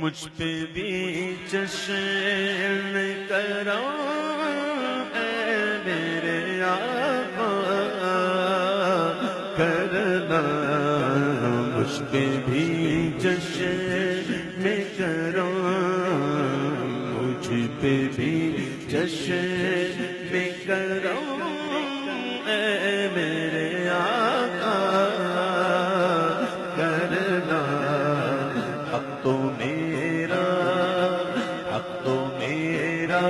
مجھ پہ بھی جشن کرو اے میرے آقا کرنا، مجھ پہ بھی جشن کرو، مجھ پہ بھی جشن کرو اے میرے آقا کرنا، حق تو میرا، حق تو میرا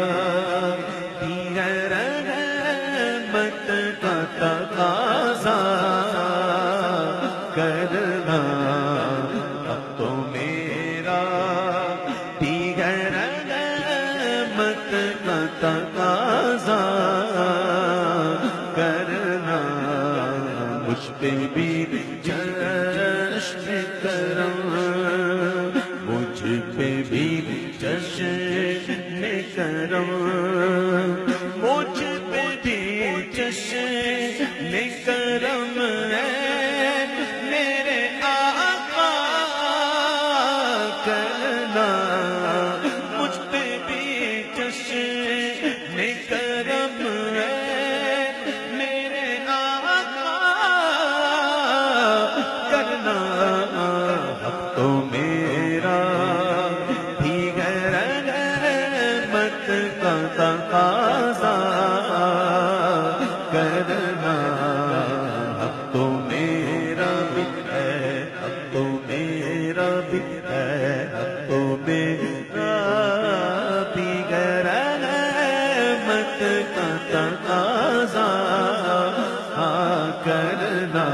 دیگر رحمت کا تقاضا کرنا، حق تو میرا دیگر رحمت کا تقاضا کرنا، مجھ پہ بھی جشن کرو، مجھ پہ بھی جشن کرو، مجھ پہ بھی جشن کرم ہے میرے آقا کرنا، مجھ پہ بھی جشن کرم ہے میرے آقا کرنا، حق تو میرا دیگر رحمت کا تقاضا کرنا، حق تو میرا بھی ہے، حق تو میرا بھی ہے، حق تو میرا دیگر رحمت کا تقاضا کرنا،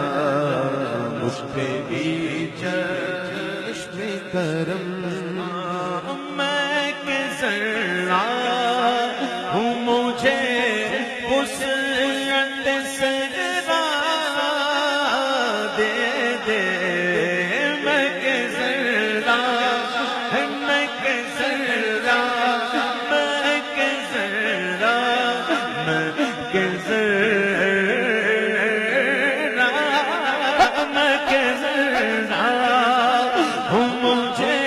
مجھ پہ بھی جشن کرم، میں کہ ذرا ہوں مجھے وسعت سے دے دے، میں کہ ذرا، میں کہ ذرا، میں کہ ذرا، میں کہ ذرا، میں کہ ذرا ہوں مجھے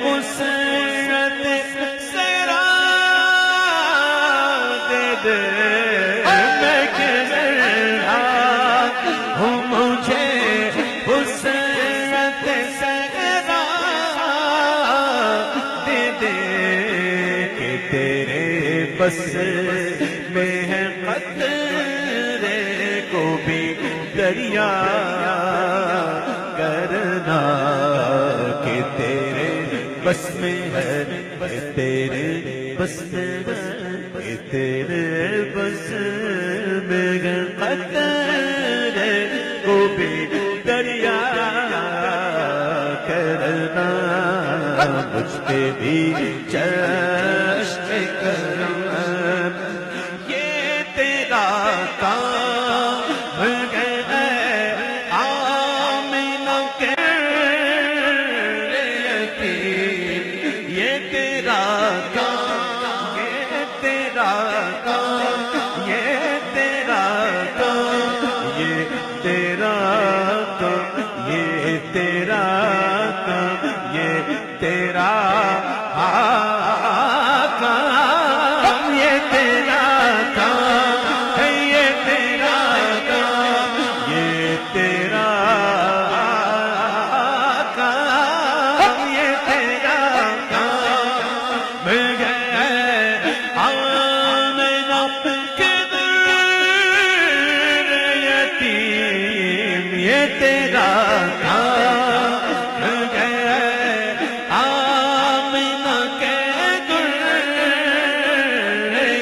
وسعت سے دے دے، میں کہ ذرا ہوں مجھے وسعت سے دے دے، کہ تیرے بس میں ہے قطرے کو بھی دریا کرنا، کہ تیرے بس میں ہے، کہ تیرے بس میں ہے، کہ تیرے بس میں ہے قطرے کو بھی دریا کرنا، مجھ پہ بھی جشن کرو، یہ تیرا کام ہے آمنہ کے یتیم، یہ تیرا کام، یہ تیرا کام، یہ تیرا کام، یہ تیرا کام، یہ تیرا کام، یہ تیرا کام، یہ تیرا کام ہے، یہ تیرا کام، یہ تیرا کام، یہ تیرا کام ہے، آمنہ کے یتیم، یہ تیرا کام ہے، آمنہ کے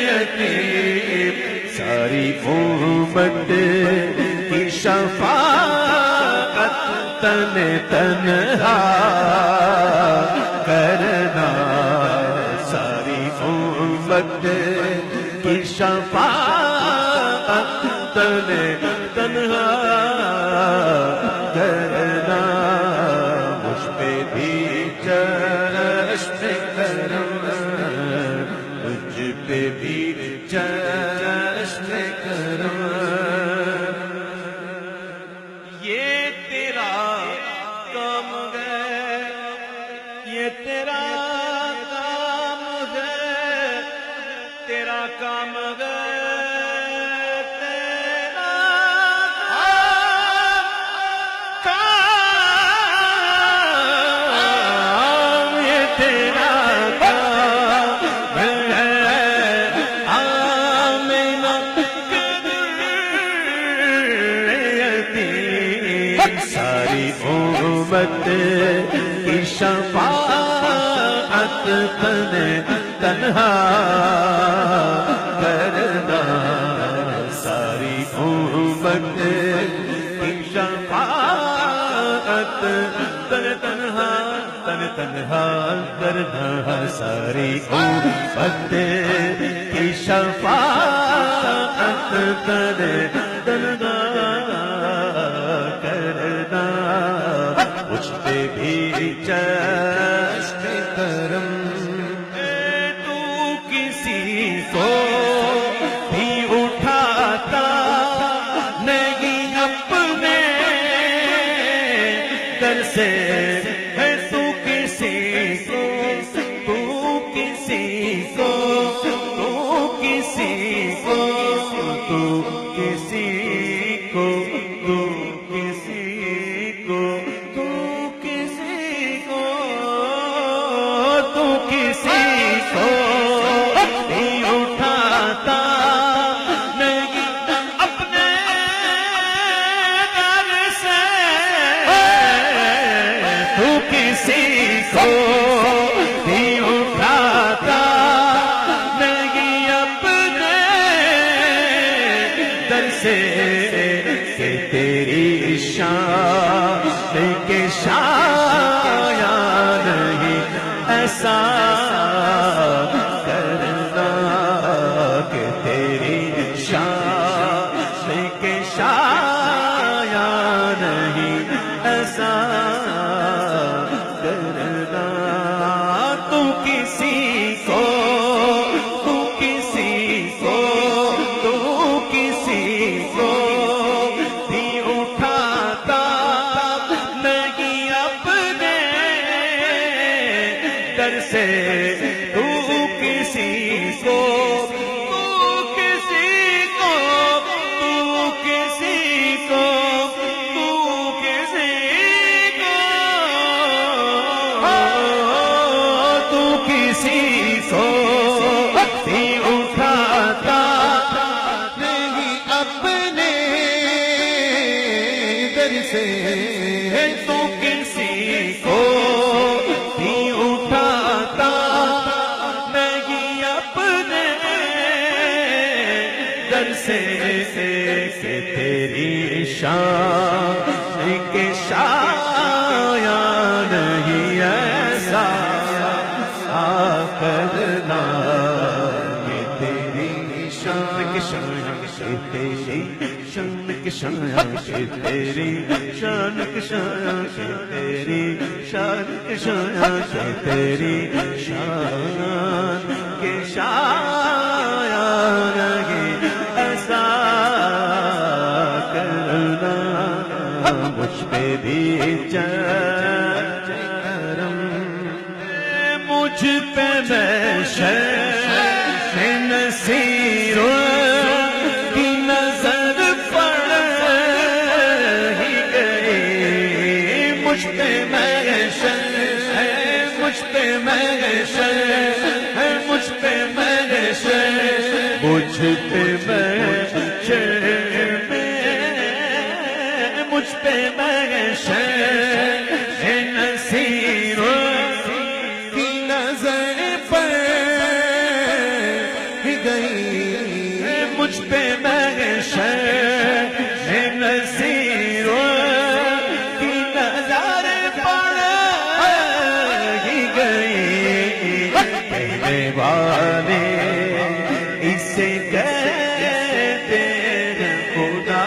یتیم، ساری امت کی شفاعت تن تنہا کرنا، ساری امت کی شفاعت تن تنہا کرنا، مجھ پہ بھی جشن کرو، مجھ پہ بھی جشن کرو، یہ تیرا امت کی شفاعت تنہا کرنا، ساری امت کی شفاعت تنہا کرنا، ساری امت کی شفاعت تنہا کرنا، مجھ پہ بھی چشم کرم، تو کسی کو بھی اٹھاتا نہیں اپنے در سے، تو کسی کو بھی اٹھاتا نہیں اپنے در سے، تو کسی کو بھی اٹھاتا نہیں اپنے در سے، کہ تیری شان کے شایا نہیں ایسا کرنا، کہ تیری شان کے شایا نہیں ایسا کرنا، تو کسی کو بھی اٹھاتا نہیں اپنے در سے، تو کسی کو بھی اٹھاتا نہیں اپنے در سے، تو کسی کو بھی اٹھاتا نہیں اپنے در سے، کہ تیری شان کے شایا نہیں ایسا کرنا، یہ تیری شان کے شایا سے، تیری شان کے شایا سے، تیری شان کے شایا سے، تیری شان کے شایا سے، تیری شان کے شایا نہیں ایسا کرنا، مجھ پہ بھی کرم، مجھ پہ میں نصیر کی نظر پڑ ہی گئی، مجھ پہ محشر ہے، مجھ پہ محشر ہے، مجھ پہ محشر، مجھ پہ محشر، مجھ پہ محشر ہے نصیر کی نظر پڑ ہی گئی، مجھ پہ محشر ہے نصیر کی نظر پڑ ہی گئی، کہنے والے اسے کہتے ہیں خدا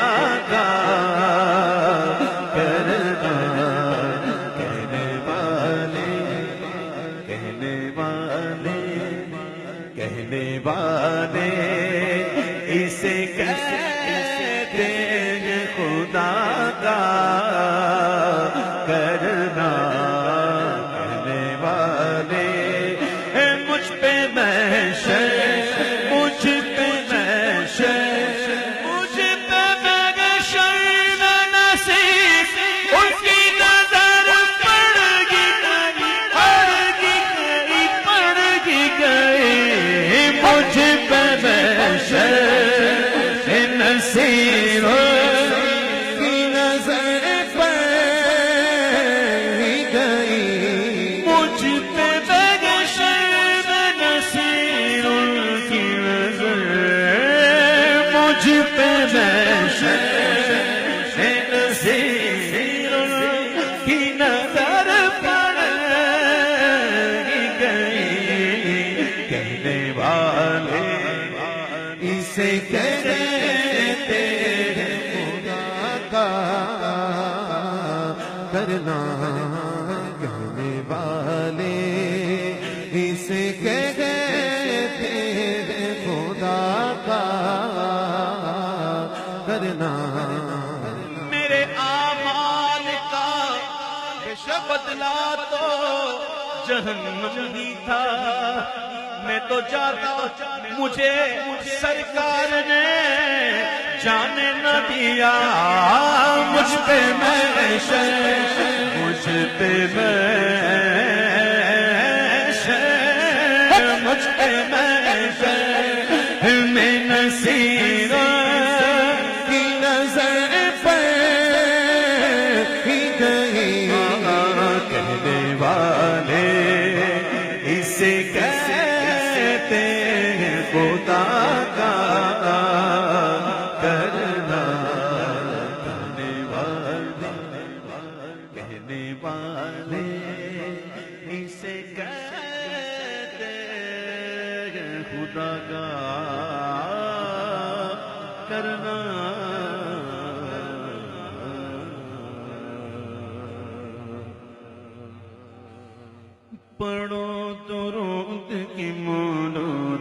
کا کرنا، کہنے والے اسے کہتے ہیں خدا کا کرنا، کہنے والے مجھ پہ محشر، مجھ پہ محشر، مجھ پہ محشر نصیب اس کی نظر پڑ گئی، مجھ پہ محشر نصیب کی نظر پڑ نظر پڑ گئی، کہنے والے اسے کہتے ہیں خدا کا کرنا، کہنے والے اسے کہتے ہیں خدا کا کرنا۔ میرے اعمال کا بدلا تو جہنم ہی تھا، میں تو جاتا مجھے سرکار نے جانے نہ دیا، مجھ پہ محشر، مجھ پہ محشر، مجھ پہ محشر میں نصیر کی نظر پہ ہی گئی، کہنے والے اسے کہتے ہیں خدا کا کرنا، کہنے والے اسے کہتے ہیں خدا کا کرنا۔ پڑھو درود کی مولود